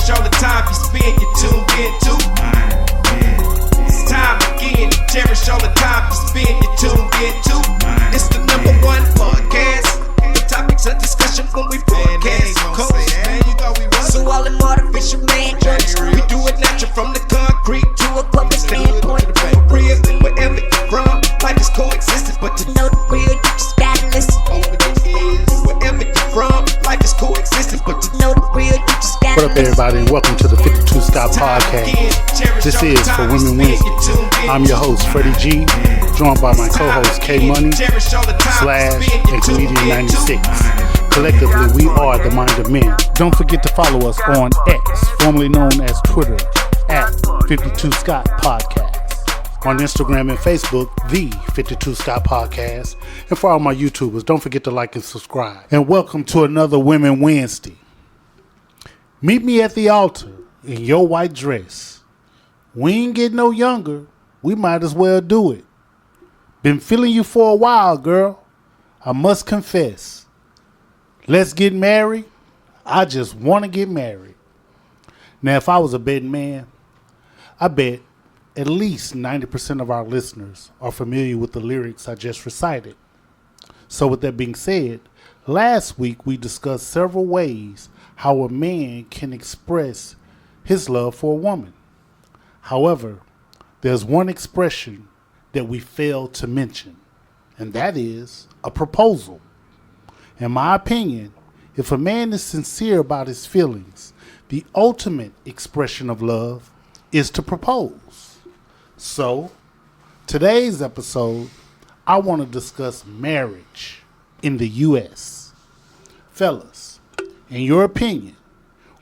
cherish all the time you spend, you tuned in to. It's time again to cherish all the time you spend, you tuned in to. It's the number one podcast. The topics of discussion when we broadcast. So all them artificial man jokes, we do it natural from the concrete to a public standpoint. Real, wherever you're from, life is coexisting, but to know the real, you just gotta listen. Wherever you're from, life is coexisting, but to know the real, you just gotta listen. What up, everybody, and welcome to the 52 Scott Podcast. This is For Women Wednesday. I'm your host, Freddie G, joined by my co-host, K Money, Slash, and Comedian 96. Collectively, we are the Mind of Men. Don't forget to follow us on X, formerly known as Twitter, at 52 Scott Podcast. On Instagram and Facebook, the 52 Scott Podcast. And for all my YouTubers, don't forget to like and subscribe. And welcome to another Women Wednesday. Meet me at the altar in your white dress. We ain't getting no younger. We might as well do it. Been feeling you for a while, girl. I must confess. Let's get married. I just want to get married. Now, if I was a betting man, I bet at least 90% of our listeners are familiar with the lyrics I just recited. So with that being said, last week we discussed several ways how a man can express his love for a woman. However, there's one expression that we failed to mention, and that is a proposal. In my opinion, if a man is sincere about his feelings, the ultimate expression of love is to propose. So, today's episode, I want to discuss marriage in the U.S. Fellas, in your opinion,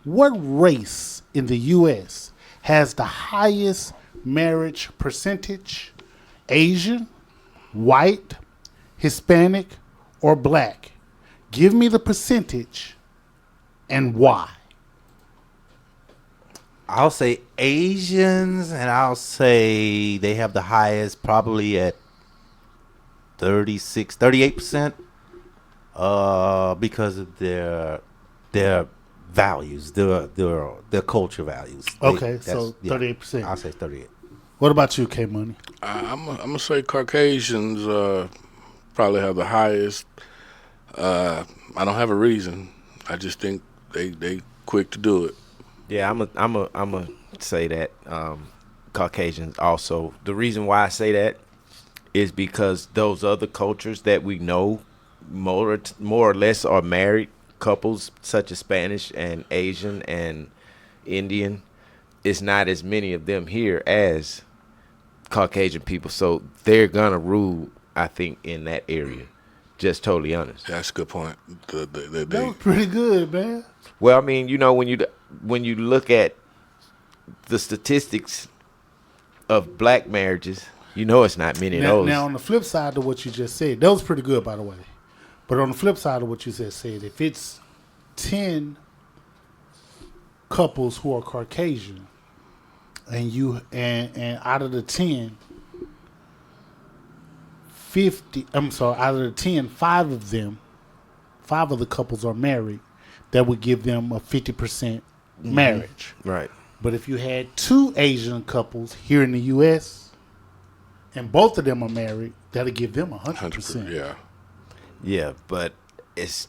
what race in the U.S. has the highest marriage percentage? Asian, white, Hispanic, or black? Give me the percentage and why. I'll say Asians, and I'll say they have the highest, probably at 38%, because of their values, their culture values. Okay, so 38%. I'll say 38. What about you, K Money? I'm gonna say Caucasians probably have the highest. I don't have a reason. I just think they quick to do it. Yeah, I'm a say that Caucasians also. The reason why I say that is because those other cultures that we know more or less are married couples, such as Spanish and Asian and Indian. It's not as many of them here as Caucasian people, so they're gonna rule, I think, in that area. Just totally honest. That's a good point. That was pretty good, man. Well, I mean, you know, when you look at the statistics of black marriages, you know it's not many of those. Now, on the flip side of what you just said, that was pretty good, by the way. But on the flip side of what you just said, if it's 10 couples who are Caucasian, and out of the 10, out of the 10, five of the couples are married, that would give them a 50% marriage. Right. But if you had two Asian couples here in the U.S. and both of them are married, that'll give them 100%. Yeah. Yeah, but it's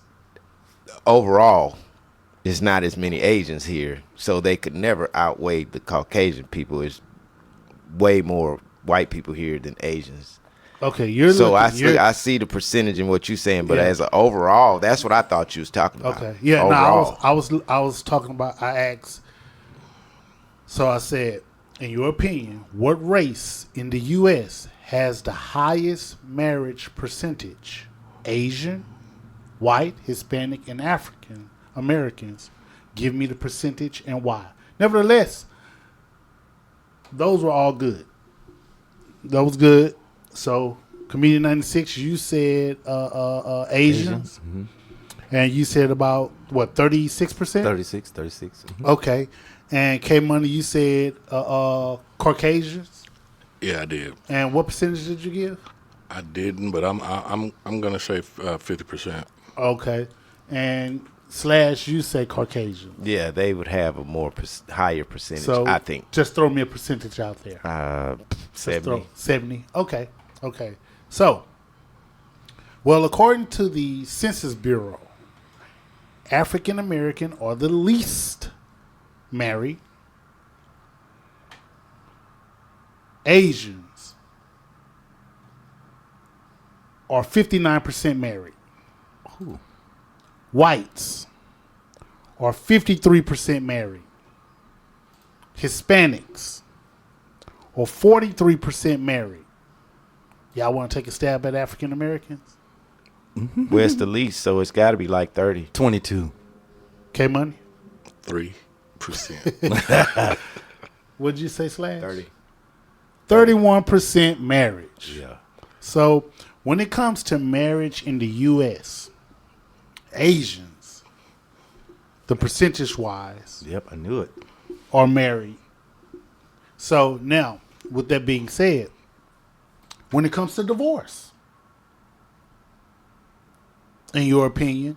overall, it's not as many Asians here, so they could never outweigh the Caucasian people. There's way more white people here than Asians. Okay, I see the percentage in what you're saying, but as an overall, that's what I thought you was talking about. Okay, yeah, overall. no, I was talking about. I asked. So I said, in your opinion, what race in the U.S. has the highest marriage percentage? Asian, white, Hispanic, and African Americans. Give me the percentage and why. Nevertheless, those were all good. That was good. So, Comedian 96, you said Asians. Mm-hmm. And you said about, what, 36%? 36. Mm-hmm. Okay. And K Money, you said Caucasians? Yeah, I did. And what percentage did you give? I didn't, but I'm gonna say 50%. Okay. And Slash, you say Caucasian. Yeah, they would have a more higher percentage, So I think. just throw me a percentage out there. 70. 70. Okay. So, well, according to the Census Bureau, African American are the least married. Asians are 59% married. Ooh. Whites are 53% married. Hispanics are 43% married. Y'all want to take a stab at African Americans? Well, it's the least, so it's got to be like 30. 22. K-Money? 3%. What'd you say, Slash? 30. 31% marriage. Yeah. So when it comes to marriage in the U.S., Asians, the percentage-wise, Yep, I knew it. are married. So now, with that being said, when it comes to divorce, in your opinion,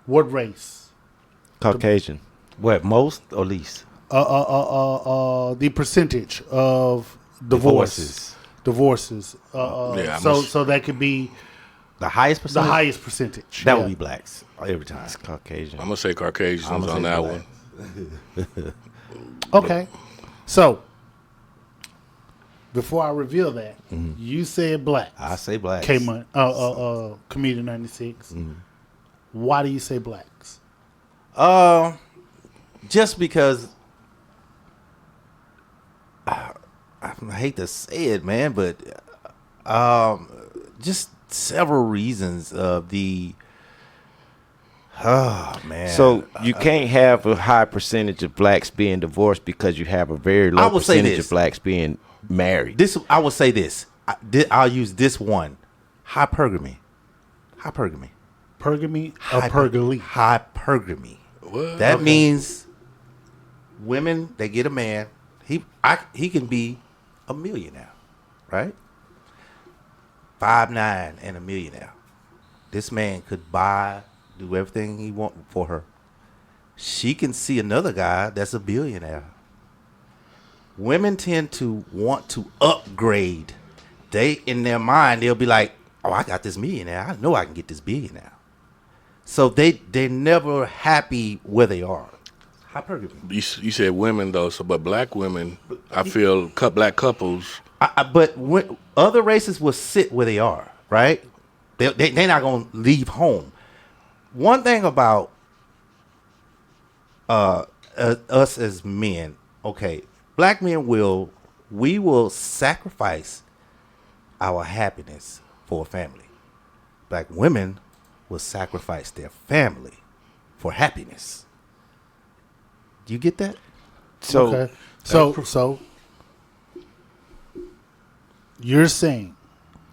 what race? Caucasian. What, most or least? The percentage of divorces. Yeah, So that could be The highest the percentage? highest percentage. That Yeah. would be blacks every time. It's Caucasian. I'm going to say Caucasians I'ma on say that black. one. Okay. So before I reveal that, you said blacks. I say blacks. K-Money, Comedian 96. Why do you say blacks? Just because I hate to say it, man, but just several reasons of the man. So you can't have a high percentage of blacks being divorced because you have a very low I will say percentage this. of blacks being married. This I will say this. I'll use this one. Hypergamy. Pergamy or Hyper- pergoly? Hypergamy. What? That means women, they get a man. He can be a millionaire, right? 5'9" and a millionaire. This man could do everything he want for her. She can see another guy that's a billionaire. Women tend to want to upgrade. They, in their mind, they'll be like, "Oh, I got this millionaire. I know I can get this billionaire." So they're never happy where they are. Hypergamy. You said women, though, but black women, I feel black couples. But other races will sit where they are, right? They're not going to leave home. One thing about us as men, okay, black men will sacrifice our happiness for a family. Black women will sacrifice their family for happiness. Do you get that? So Okay. So you're saying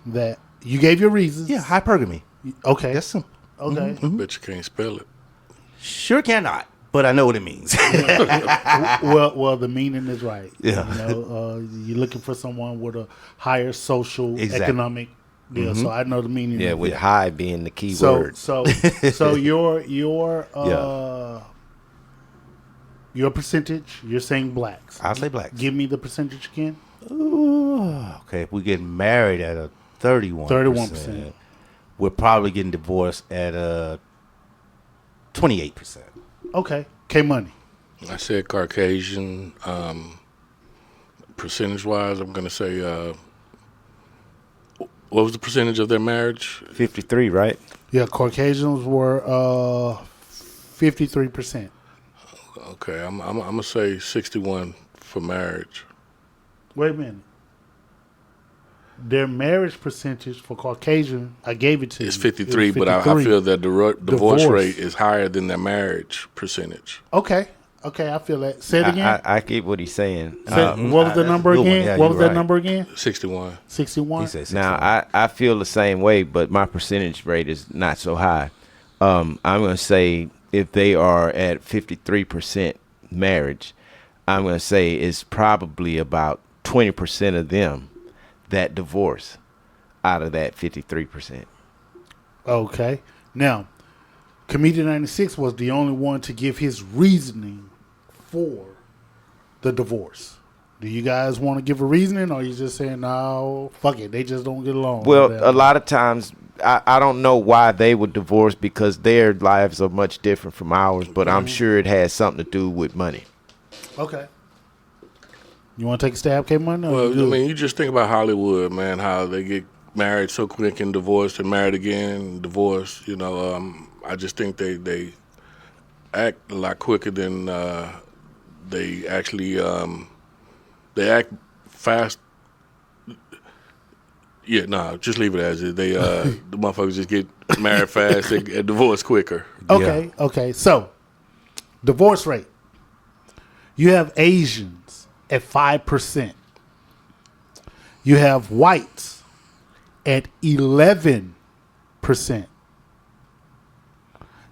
that you gave your reasons. Yeah, hypergamy. Okay. That's simple. Okay. Bet you can't spell it. Sure cannot, but I know what it means. Well, the meaning is right. Yeah. You know, you're looking for someone with a higher social, Exactly. economic deal. So I know the meaning. yeah, of with it. high being the key So word. so your percentage. You're saying blacks. I'll say blacks. Give me the percentage again. Okay, if we get married at a 31%, 31%. we're probably getting divorced at a 28%. Okay. K-Money. I said Caucasian. Percentage-wise, I'm going to say, what was the percentage of their marriage? 53, right? Yeah, Caucasians were 53%. Okay, I'm going to say 61 for marriage. Wait a minute. Their marriage percentage for Caucasian, I gave it to It's you. 53, It was but I 53. feel that the divorce Divorce. rate is higher than their marriage percentage. Okay, I feel that. Say it again. I get what he's saying. What was the number good one. again? Yeah, What you're was that right. number again? 61. 61? He said 61. Now, I feel the same way, but my percentage rate is not so high. I'm going to say if they are at 53% marriage, I'm going to say it's probably about 20% of them that divorce out of that 53%. Okay. Now, Comedian 96 was the only one to give his reasoning for the divorce. Do you guys want to give a reasoning, or are you just saying, no, fuck it, they just don't get along? Well, a lot of times, I don't know why they would divorce because their lives are much different from ours, but I'm sure it has something to do with money. Okay. You want to take a stab, K-Money? Well, I mean, you just think about Hollywood, man, how they get married so quick and divorced and married again, divorced. You know, I just think they act a lot quicker than they actually they act fast. Yeah, nah, just leave it as is. They the motherfuckers just get married fast and divorced quicker. Okay. So, divorce rate. You have Asians at 5%. You have whites at 11%.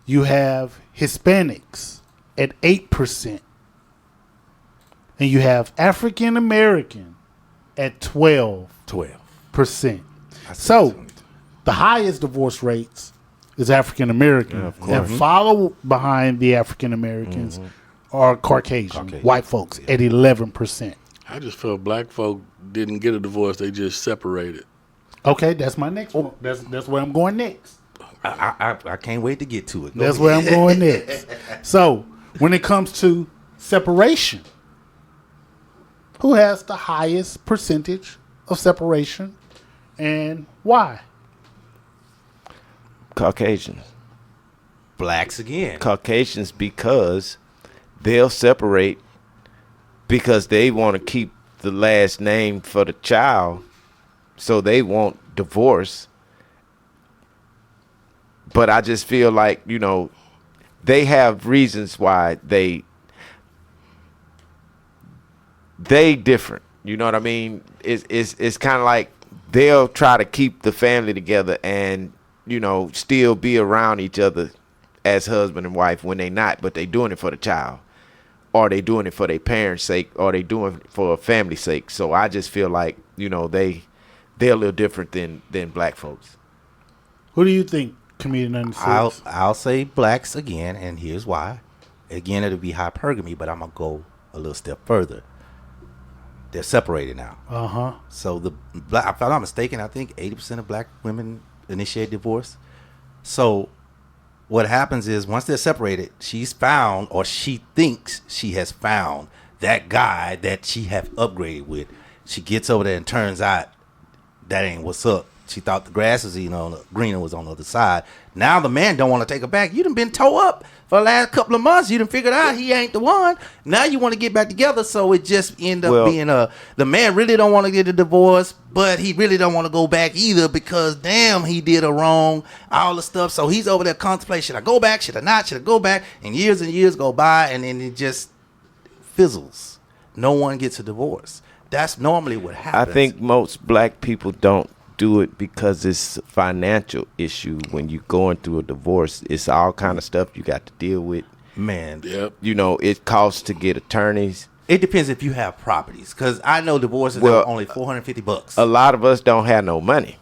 You have Hispanics at 8%. And you have African American at 12%. So, the highest divorce rates is African American. And follow behind the African Americans are Caucasian, white folks at 11%. I just felt black folk didn't get a divorce; they just separated. Okay, that's my next one. That's where I'm going next. I can't wait to get to it. That's where I'm going next. So, when it comes to separation, who has the highest percentage of separation and why? Caucasians. Blacks again. Caucasians, because they'll separate because they want to keep the last name for the child, so they won't divorce. But I just feel like, you know, they have reasons why they different. You know what I mean? It's kind of like they'll try to keep the family together and, you know, still be around each other as husband and wife when they not, but they doing it for the child, or they doing it for their parents' sake, or they doing it for a family's sake. So I just feel like, you know, they're a little different than black folks. Who do you think, Comedian 96? I'll say blacks again, and here's why. Again, it'll be hypergamy, but I'm gonna go a little step further. They're separated now. So the black, if I'm not mistaken, I think 80% of black women initiate divorce. So what happens is once they're separated, she's found, or she thinks she has found, that guy that she have upgraded with. She gets over there and turns out that ain't what's up. She thought the grass was greener was on the other side. Now the man don't want to take her back. You done been towed up for the last couple of months. You done figured out he ain't the one. Now you want to get back together. So it just end up being the man really don't want to get a divorce, but he really don't want to go back either because damn, he did a wrong, all the stuff. So he's over there contemplating, should I go back? Should I not? Should I go back? And years go by, and then it just fizzles. No one gets a divorce. That's normally what happens. I think most black people don't do it because it's a financial issue. When you're going through a divorce, it's all kind of stuff you got to deal with. Man, Yep. You know, it costs to get attorneys. it depends if you have properties, because I know divorces are only $450. A lot of us don't have no money.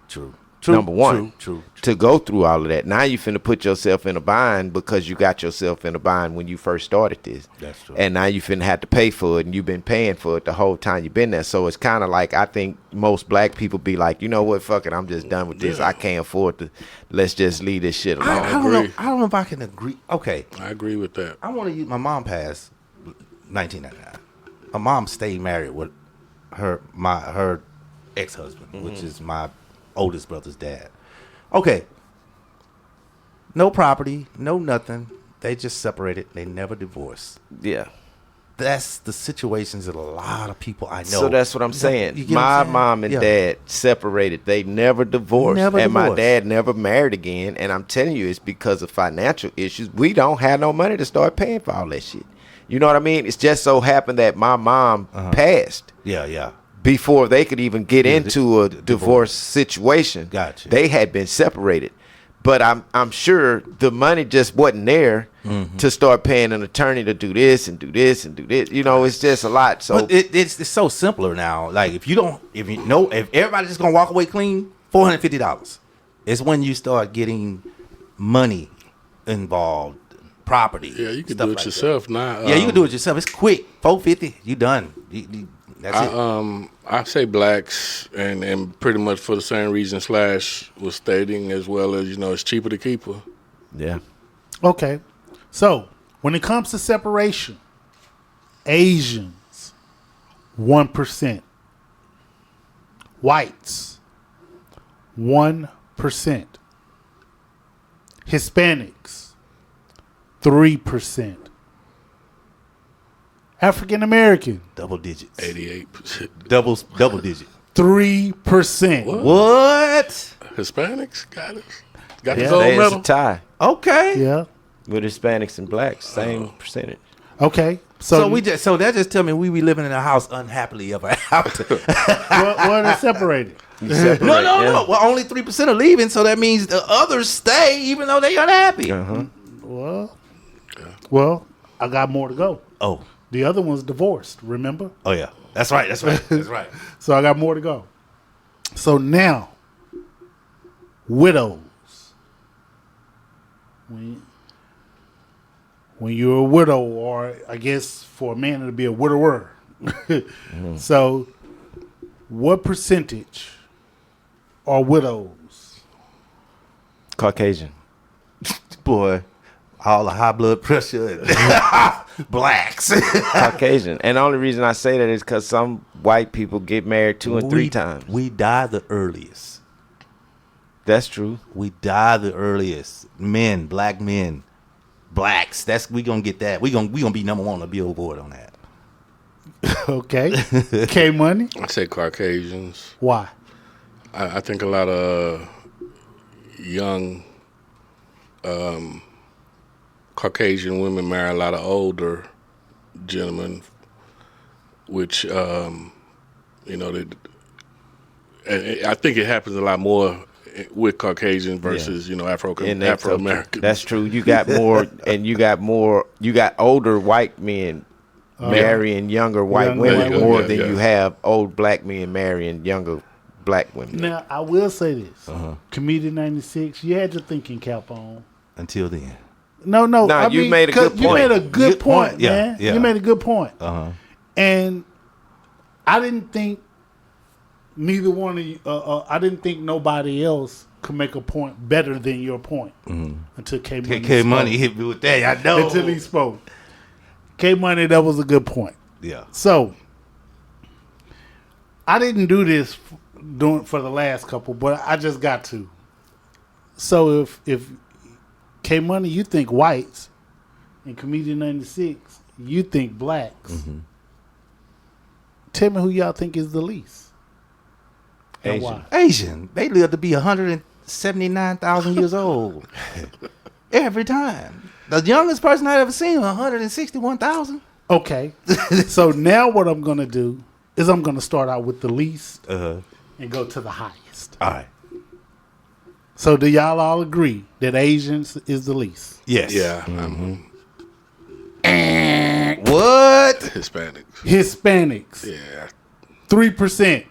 True. Number one, True. to go through all of that. Now you finna put yourself in a bind because you got yourself in a bind when you first started this. That's true. And now you finna have to pay for it, and you've been paying for it the whole time you've been there. So it's kind of like, I think most black people be like, you know what, fuck it, I'm just done with this. I can't afford to. Let's just leave this shit alone. I don't know. I don't know if I can agree. Okay, I agree with that. I want to use my mom passed 1999. My mom stayed married with her ex-husband, which is my oldest brother's dad. Okay. No property, no nothing. They just separated. They never divorced. Yeah. That's the situations that a lot of people I know. So that's what I'm saying. You get what I'm My saying? mom and Yeah. dad separated. They never divorced. Never and my divorced. dad never married again. And I'm telling you, it's because of financial issues. We don't have no money to start paying for all that shit. You know what I mean? It's just so happened that my mom passed Yeah. before they could even get into a divorce situation. Gotcha. They had been separated. But I'm sure the money just wasn't there to start paying an attorney to do this and do this and do this. You know, it's just a lot. So But it's so simpler now. Like if everybody's just gonna walk away clean, $450. It's when you start getting money involved. Property. Yeah, you can stuff do it like yourself now. that. Yeah, you can do it yourself. It's quick. $4.50. You done. That's it. I say blacks, and pretty much for the same reason Slash was stating, as well as it's cheaper to keep her. Yeah. Okay. So, when it comes to separation, Asians, 1%. Whites, 1%. Hispanics, 3%. African American, Double digits. 88%. Double digit. 3%. What? Hispanics got it. Got Yeah. his own It's a medal. tie Okay. Yeah. with Hispanics and blacks, same percentage. Okay. So that just tell me we be living in a house unhappily ever after. well, they're separated. You separate, No. yeah. Well, only 3% are leaving, so that means the others stay even though they unhappy. Well, I got more to go. Oh. The other one's divorced, remember? Oh yeah. That's right. That's right. So I got more to go. So now, widows. When you're a widow, or I guess for a man it'd be a widower. So, what percentage are widows? Caucasian. Boy, all the high blood pressure and blacks. Caucasian. And the only reason I say that is because some white people get married 2 and 3 times. We die the earliest. That's true. We die the earliest. Men, black men, blacks. We gonna get that. We gonna be number one on the Billboard on that. Okay. K Money? I say Caucasians. Why? I think a lot of young Caucasian women marry a lot of older gentlemen, which they. And I think it happens a lot more with Caucasians versus Afro Americans. That's true. You got more, and you got older white men marrying younger white women more than you have old black men marrying younger black women. Now, I will say this. Comedian 96, you had your thinking cap on. Until then. No. Nah, you made a good point. You made a good point, Yeah, man. yeah. You made a good point. And I didn't think neither one of you, I didn't think nobody else could make a point better than your point until K Money. K Money hit me with that. I know. Until he spoke. K Money, that was a good point. Yeah. So, I didn't do this for the last couple, but I just got to. So if K Money, you think whites, and Comedian 96, you think blacks. Tell me who y'all think is the least. And why? Asian. They live to be 179,000 years old. Every time. The youngest person I ever seen was 161,000. Okay. So now what I'm going to do is I'm going to start out with the least and go to the highest. All right. So do y'all all agree that Asians is the least? Yes. Yeah. What? Hispanics. Yeah. 3%.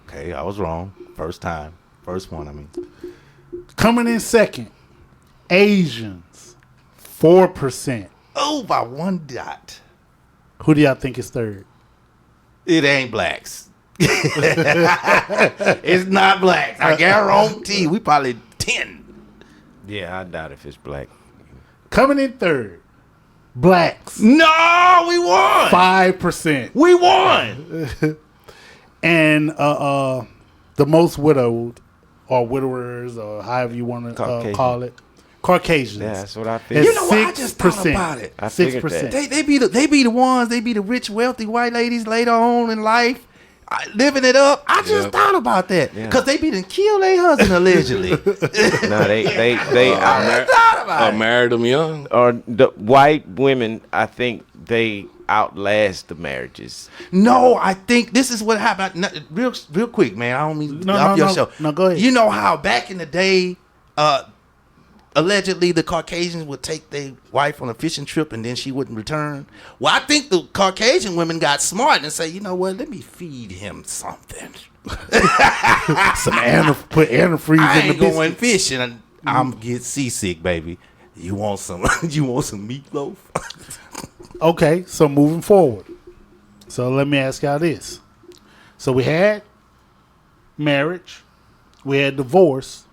Okay, I was wrong. First time. First one, I mean. Coming in second, Asians, 4%. Oh, by 1 dot. Who do y'all think is third? It ain't blacks. It's not blacks. I guarantee we probably 10. Yeah, I doubt if it's black. Coming in third, blacks, No, we won. 5%. We won. And the most widowed, or widowers, or however you want to call it, Caucasians. Yeah, that's what I figured. You know what? I just thought about it. I figured 6%. that. They be the ones. They be the rich, wealthy white ladies later on in life, living it up. I just thought about that because they be done kill their husband allegedly. No, they I thought about it. Married them young. or the white women. I think they outlast the marriages. No, I think this is what happened. No, real quick, man. I don't mean to off your show. No, go ahead. You know how back in the day, allegedly the Caucasians would take their wife on a fishing trip and then she wouldn't return. Well, I think the Caucasian women got smart and say, you know what? Let me feed him something. Put antifreeze I in the ain't going biscuit. fishing. I'm get seasick, baby. You want some? You want some meatloaf? Okay, so moving forward. So let me ask y'all this. So we had marriage, we had divorce,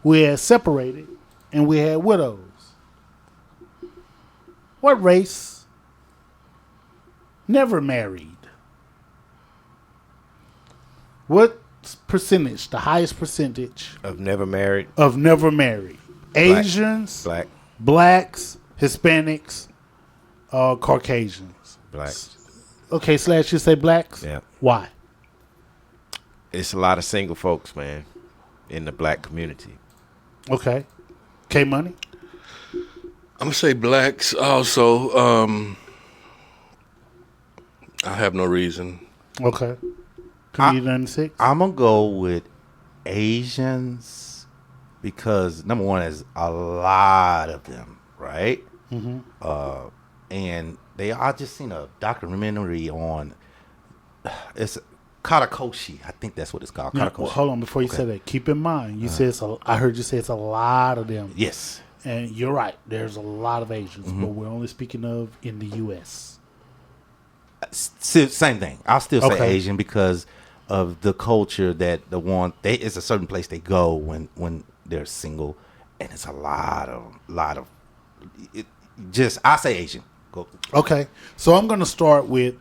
we had separated, and we had widows. What race never married? What percentage, the highest percentage Of never married, of never married? Asians, black, blacks, Hispanics, Caucasians. blacks. Okay, Slash, you say blacks? Yeah. Why? It's a lot of single folks, man, in the black community. Okay. K Money? I'm gonna say blacks also. I have no reason. Okay. Comedian 96? I'm gonna go with Asians because number one is a lot of them, right? Mm-hmm. And I just seen a documentary on it's Katakoshi. I think that's what it's called. Now, Katakoshi. well, hold on, before you say that, keep in mind, you said I heard you say it's a lot of them. Yes. And you're right, there's a lot of Asians, but we're only speaking of in the U.S. Same thing. I'll still say Okay. Asian because of the culture that it's a certain place they go when they're single, and it's a lot of it, just I say Asian. Go. Okay, so I'm going to start with,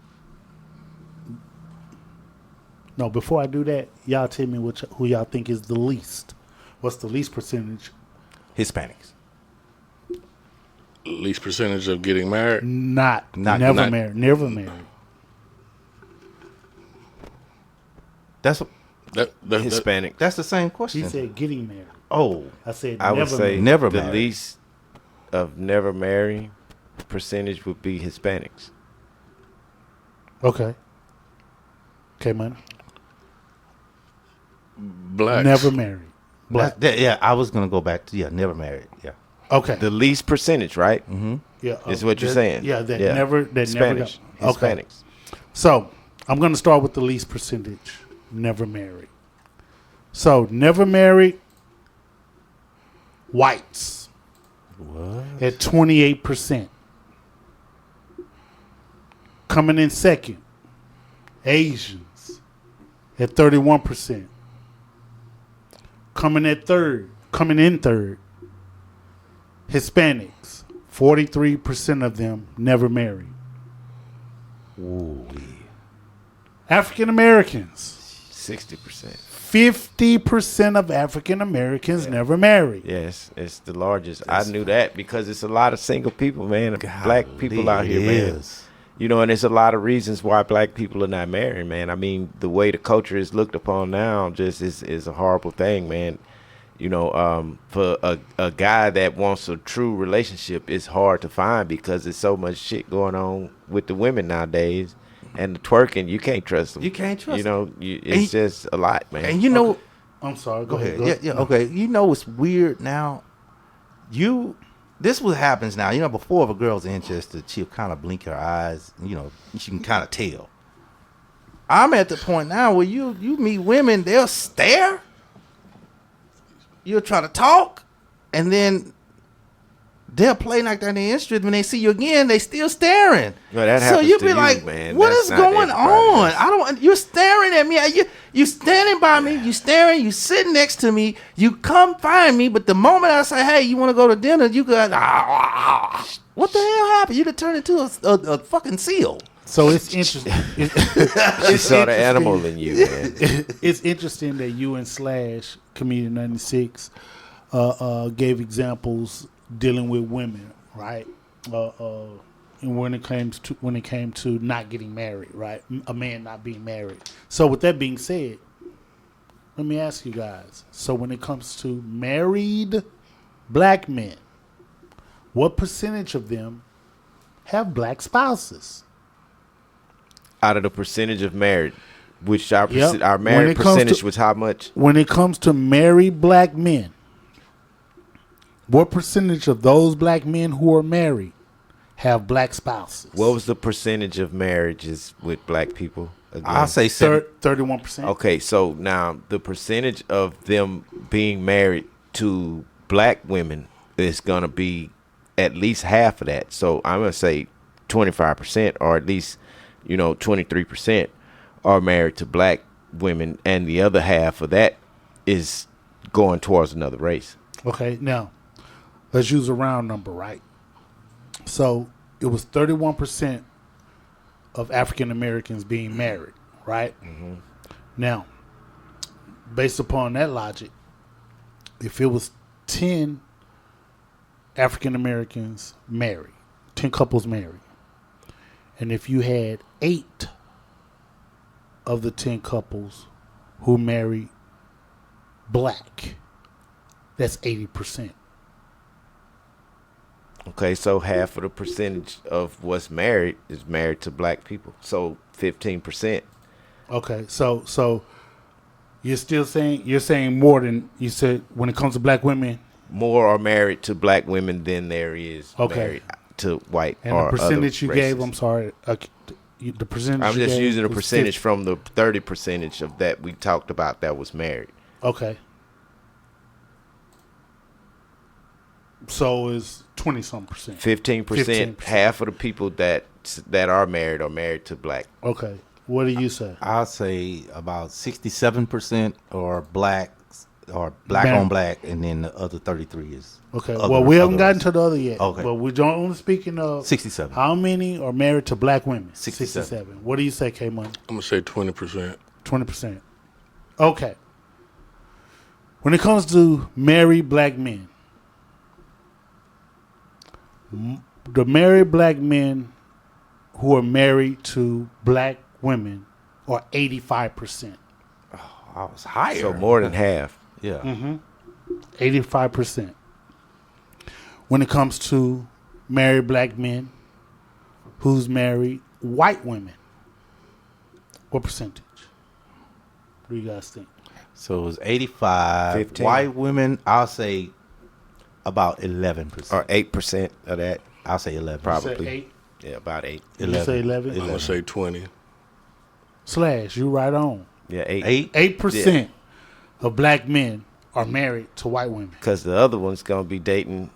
no, before I do that, y'all tell me who y'all think is the least. What's the least percentage? Hispanics. Least percentage of getting married. Not- Never married. That's That Hispanic. that's the same question. He said getting married. Oh, I said I would never say married. Never the married. least of never married percentage would be Hispanics. Okay. K Money? blacks. Never married. Black. yeah. I was gonna go back to never married. Yeah. Okay. The least percentage, right? Yeah, Is what you're that- saying. Yeah, that Yeah. never Spanish. got. Okay. Hispanics. So I'm going to start with the least percentage. Never married. So never married. Whites. What? At 28%. Coming in second. Asians. At 31%. Coming in third. Hispanics. 43% of them never married. Ooh. African Americans. 60%. 50% of African Americans never married. Yes, it's the largest. I knew that because it's a lot of single people, man. Black people out here, man. You know, and there's a lot of reasons why black people are not married, man. I mean, the way the culture is looked upon now just is a horrible thing, man. You know, for a guy that wants a true relationship, it's hard to find because there's so much shit going on with the women nowadays. And the twerking, you can't trust them. You can't trust You know, it's just a lot, man. And you know, I'm sorry. Go okay, ahead. yeah, okay. You know what's weird now? This what happens now. You know, before if a girl's interested, she'll kind of blink her eyes. You know, she can kind of tell. I'm at the point now where you meet women, they'll stare. You'll try to talk, and then they'll play like they're interested. When they see you again, they still staring. No, that so happens you to be you, like, man. "What That's is not going everybody. on? That's- I don't. You're staring at me. You standing by me. You staring. You sitting next to me. You come find me. But the moment I say, "Hey, you want to go to dinner?" You go, "What the hell happened? You to turn into a fucking seal." So it's interesting. She saw the animal in you, man. It's interesting that you and Slash, Comedian 96, gave examples dealing with women, right? And when it came to not getting married, right? A man not being married. So with that being said, let me ask you guys. So when it comes to married black men, what percentage of them have black spouses? Out of the percentage of married, which our Yep. our When married it comes percentage to- was how much? When it comes to married black men, what percentage of those black men who are married have black spouses? What was the percentage of marriages with black people? Again? I'll say 31%. Okay, so now the percentage of them being married to black women it's gonna be at least half of that. So I'm gonna say 25%, or at least 23% are married to black women, and the other half of that is going towards another race. Okay, now let's use a round number, right? So it was 31% of African Americans being married, right? Mm-hmm. Now, based upon that logic, if it was 10 African Americans married, 10 couples married, and if you had 8 of the 10 couples who married black, that's 80%. Okay, so half of the percentage of what's married is married to black people. So 15%. Okay, so you're still saying more than you said when it comes to black women. More are married to black women than there is married to white. And or the percentage other you races. gave, I'm sorry, the percentage. I'm just using a was percentage 50. from the 30% of that we talked about that was married. Okay. So it's 20-something%. 15%. Half of the people that are married to black. Okay. What do you say? I'll say about 67% are blacks or black Man. on black, and then the other 33 is Okay. other- Well, we haven't other gotten races. to the other yet. Okay. But we're only speaking of 67. how many are married to black women? 67. What do you say, K-Money? I'm gonna say 20%. 20%. Okay. When it comes to married black men, the married black men who are married to black women are 85%. I was higher. So more than half. Yeah. Mm-hmm. 85%. When it comes to married black men who's married white women, what percentage? What do you guys think? So it was 85. 15. White women, I'll say about 11%. Or 8% of that. I'll say 11. Probably. Say 8? Yeah, about 8. You say 11? I'm gonna say 20. Slash, you right on. Yeah, 8. 8% of black men are married to white women. Because the other one's going to be dating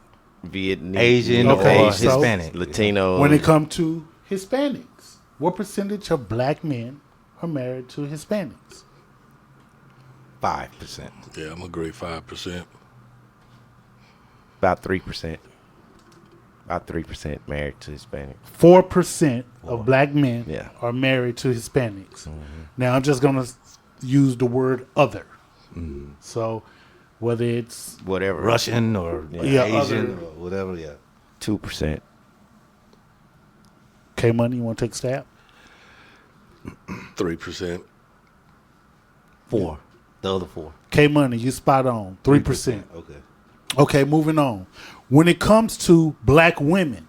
Vietnamese, Asian Okay, or so- Hispanic. Latino. When it comes to Hispanics, what percentage of black men are married to Hispanics? 5%. Yeah, I'm gonna agree 5%. About 3%. About 3% married to Hispanic. 4% of black men Yeah. are married to Hispanics. Now, I'm just going to use the word other. So, whether it's Whatever. Russian or Yeah, Asian other- or whatever, yeah. 2%. K-Money, you want to take a stab? 3%. 4. The other 4. K-Money, you spot on. 3%. Okay. Okay, moving on. When it comes to black women,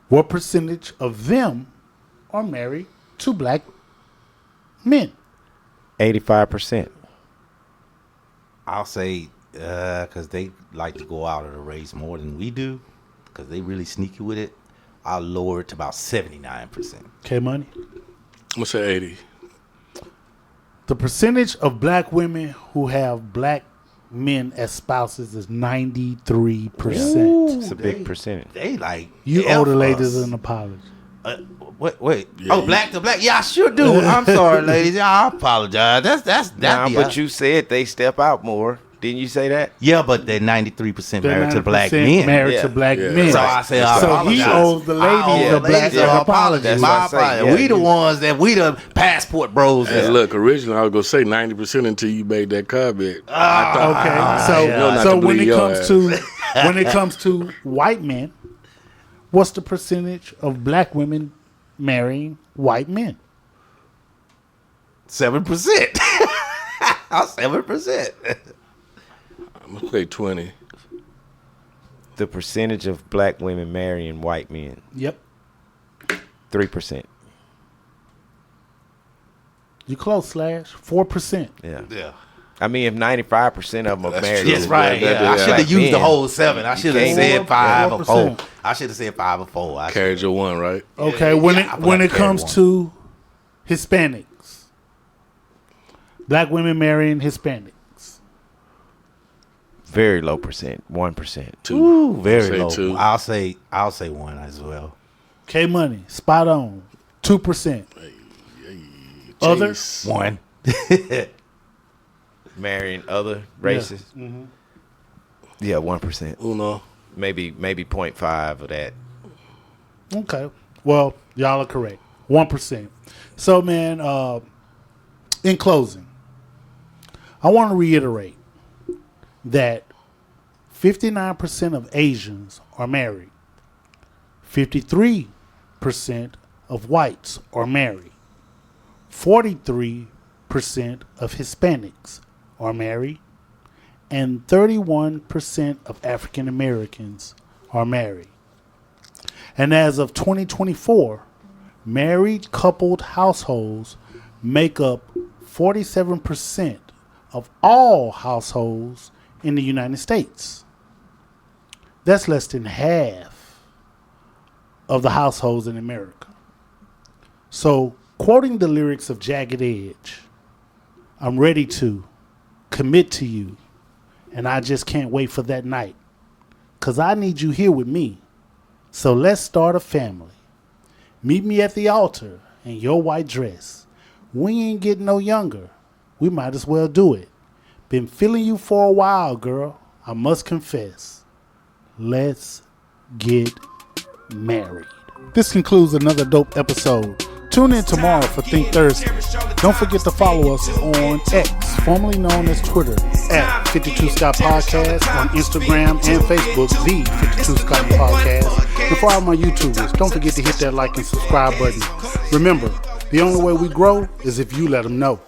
what percentage of them are married to black men? 85%. I'll say, because they like to go out of the race more than we do, because they really sneaky with it, I'll lower it to about 79%. K-Money? I'm gonna say 80. The percentage of black women who have black men as spouses is 93%. It's a big percentage. They like You F owe the ladies us. an apology. Wait. Yeah, Oh, you- black to black. Yeah, I sure do. I'm sorry, ladies. I apologize. That's Nah, be but you said they step out more. Didn't you say that? Yeah, but they're 93% They're married to black 90% men. married Yeah. to black Yeah. men. So I say I So apologize. he owes the ladies I owe a the black ladies an apology. That's My what I say, apology. yeah. We the ones that we the passport bros. Hey, look, originally I was gonna say 90% until you made that comment. Okay, yeah. so Not so to when bleed it your comes ass. to when it comes to white men, what's the percentage of black women marrying white men? 7%. 7%. I'm gonna say 20. The percentage of black women marrying white men. Yep, 3%. you close. Slash 4%. Yeah. Yeah. I mean, if 95% of them are That's married true. to That's right. Yeah, Yeah. I yeah. should have black used the men, whole 7. I should have can't- said 5 or 4. 4%. I should have said 5 or 4. I Carried your one, right? Okay, Yeah, when I it feel when like it comes carry to Hispanics, black women marrying Hispanics, Very low percent, 1%. 2. Ooh, very Say low. 2. I'll say 1 as well. K Money, spot on. 2%. Other? Chase. 1. Marrying other races. Yeah, 1%. Uno. Maybe 0.5 of that. Okay. Well, y'all are correct. 1%. So, man, in closing, I want to reiterate that 59% of Asians are married. 53% of whites are married. 43% of Hispanics are married. And 31% of African Americans are married. And as of 2024, married coupled households make up 47% of all households in the United States. That's less than half of the households in America. So, quoting the lyrics of Jagged Edge, I'm ready to commit to you, and I just can't wait for that night, 'cause I need you here with me. So let's start a family. Meet me at the altar in your white dress. We ain't getting no younger. We might as well do it. Been feeling you for a while, girl. I must confess. Let's get married. This concludes another dope episode. Tune in tomorrow for Think Thursday. Don't forget to follow us on X, formerly known as Twitter, at 52 Scott Podcast, on Instagram and Facebook, the 52 Scott Podcast. And for all my YouTubers, don't forget to hit that like and subscribe button. Remember, the only way we grow is if you let them know.